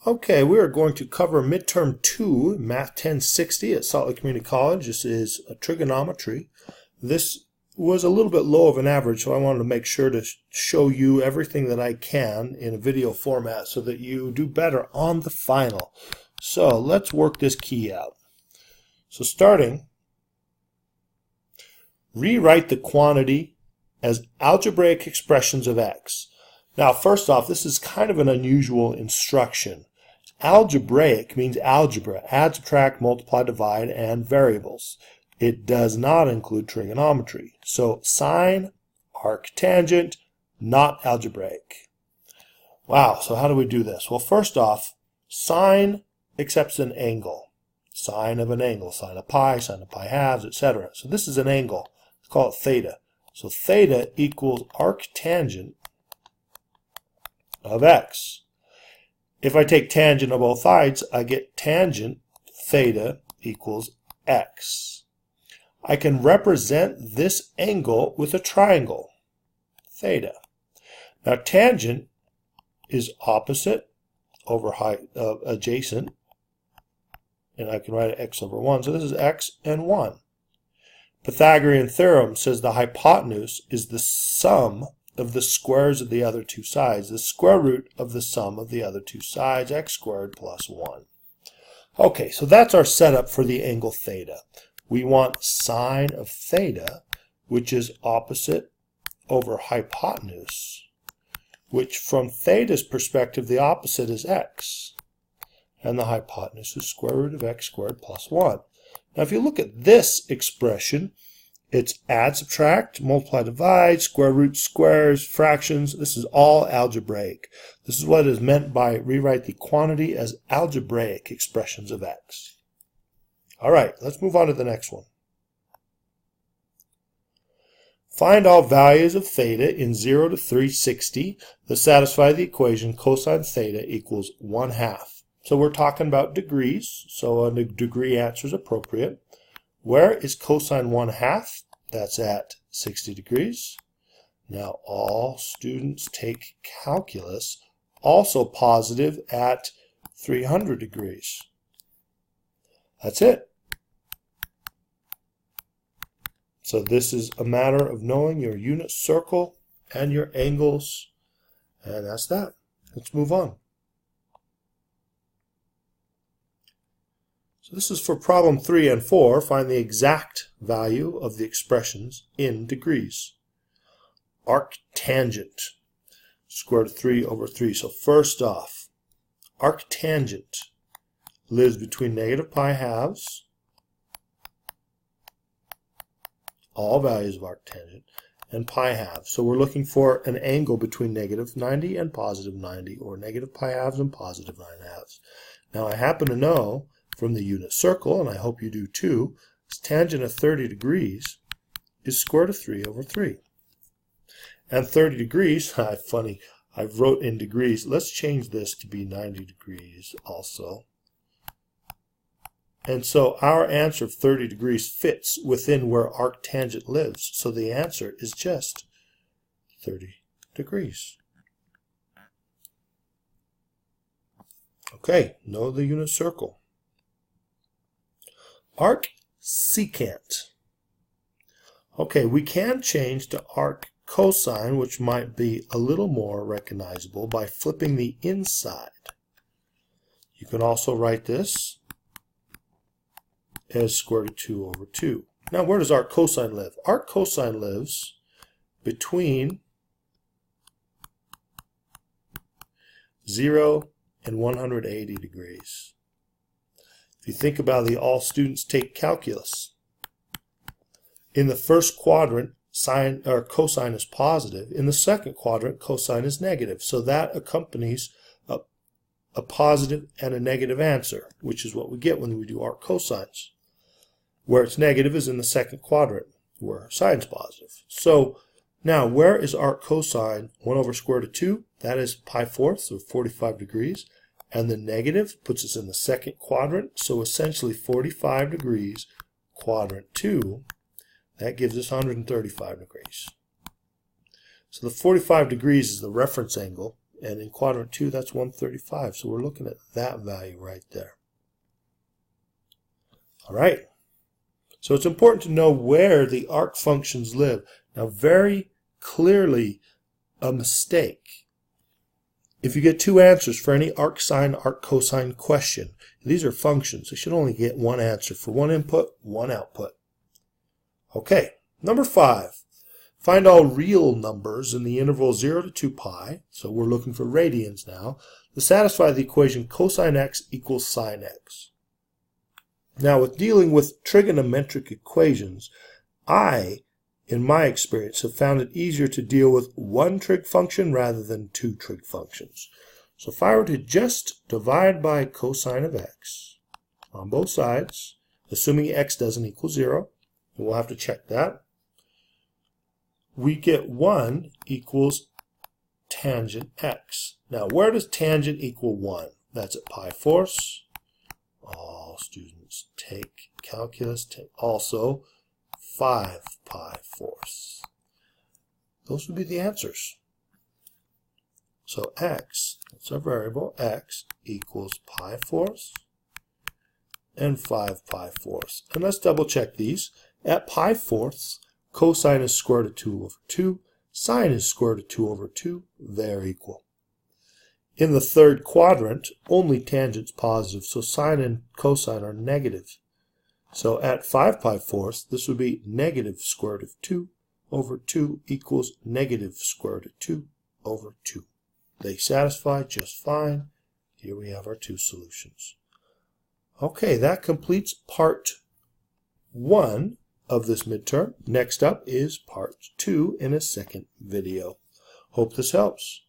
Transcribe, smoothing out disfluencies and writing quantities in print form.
Okay, we are going to cover Midterm 2, Math 1060 at Salt Lake Community College. This is a trigonometry. This was a little bit low of an average, so I wanted to make sure to show you everything that I can in a video format so that you do better on the final. So let's work this key out. So starting, rewrite the quantity as algebraic expressions of x. Now, first off, this is kind of an unusual instruction. Algebraic means algebra, add, subtract, multiply, divide, and variables. It does not include trigonometry. So sine, arctangent, not algebraic. Wow, so how do we do this? Well, first off, sine accepts an angle. Sine of an angle, sine of pi halves, etc. So this is an angle. Let's call it theta. So theta equals arctangent of x. If I take tangent of both sides, I get tangent theta equals x. I can represent this angle with a triangle, theta. Now tangent is opposite over adjacent, and I can write it x over 1. So this is x and 1. Pythagorean theorem says the hypotenuse is the sum of the squares of the other two sides, the square root of the sum of the other two sides, x squared plus 1. Okay, so that's our setup for the angle theta. We want sine of theta, which is opposite over hypotenuse, which from theta's perspective, the opposite is x. And the hypotenuse is square root of x squared plus 1. Now if you look at this expression, it's add, subtract, multiply, divide, square root, squares, fractions. This is all algebraic. This is what is meant by rewrite the quantity as algebraic expressions of x. All right, let's move on to the next one. Find all values of theta in 0 to 360 that satisfy the equation cosine theta equals 1/2. So we're talking about degrees, so a degree answer is appropriate. Where is cosine 1/2? That's at 60 degrees. Now all students take calculus, also positive at 300 degrees. That's it. So this is a matter of knowing your unit circle and your angles, and that's that. Let's move on. So this is for problem 3 and 4. Find the exact value of the expressions in degrees. Arctangent, square root of 3 over 3. So first off, arctangent lives between negative pi halves, all values of arctangent, and pi halves. So we're looking for an angle between negative 90 and positive 90, or negative pi halves and positive 9 halves. Now I happen to know from the unit circle, and I hope you do too, tangent of 30 degrees is square root of 3 over 3. And 30 degrees, funny, I wrote in degrees. Let's change this to be 90 degrees also. And so our answer of 30 degrees fits within where arctangent lives. So the answer is just 30 degrees. Okay, know the unit circle. Arcsecant. Okay, we can change to arc cosine, which might be a little more recognizable by flipping the inside. You can also write this as square root of 2 over 2. Now, where does arc cosine live? Arc cosine lives between 0 and 180 degrees. If you think about it, all students take calculus. In the first quadrant, sine or cosine is positive. In the second quadrant, cosine is negative. So that accompanies a positive and a negative answer, which is what we get when we do arc cosines. Where it's negative is in the second quadrant, where sine is positive. So now, where is arc cosine? 1 over square root of 2, that is pi fourths, so 45 degrees. And the negative puts us in the second quadrant, so essentially 45 degrees, quadrant 2, that gives us 135 degrees. So the 45 degrees is the reference angle, And in quadrant 2, that's 135. So we're looking at that value right there. All right. So it's important to know where the arc functions live. Now, very clearly, a mistake. If you get two answers for any arc sine, arc cosine question, these are functions. They should only get one answer for one input, one output. Okay, number 5. Find all real numbers in the interval 0 to 2 pi, so we're looking for radians now, to satisfy the equation cosine x equals sine x. Now, with dealing with trigonometric equations, in my experience, have found it easier to deal with one trig function rather than two trig functions. So if I were to just divide by cosine of x on both sides, assuming x doesn't equal 0, and we'll have to check that, we get 1 equals tangent x. Now, where does tangent equal 1? That's at pi fourths. All students take calculus, take also 5 pi fourths. Those would be the answers. So x, that's our variable, x equals pi fourths and 5 pi fourths. And let's double check these. At pi fourths, cosine is square root of 2 over 2. Sine is square root of 2 over 2. They're equal. In the third quadrant, only tangent's positive, so sine and cosine are negative. So at 5 pi fourths, this would be negative square root of 2 over 2 equals negative square root of 2 over 2. They satisfy just fine. Here we have our two solutions. Okay, that completes part 1 of this midterm. Next up is part 2 in a second video. Hope this helps.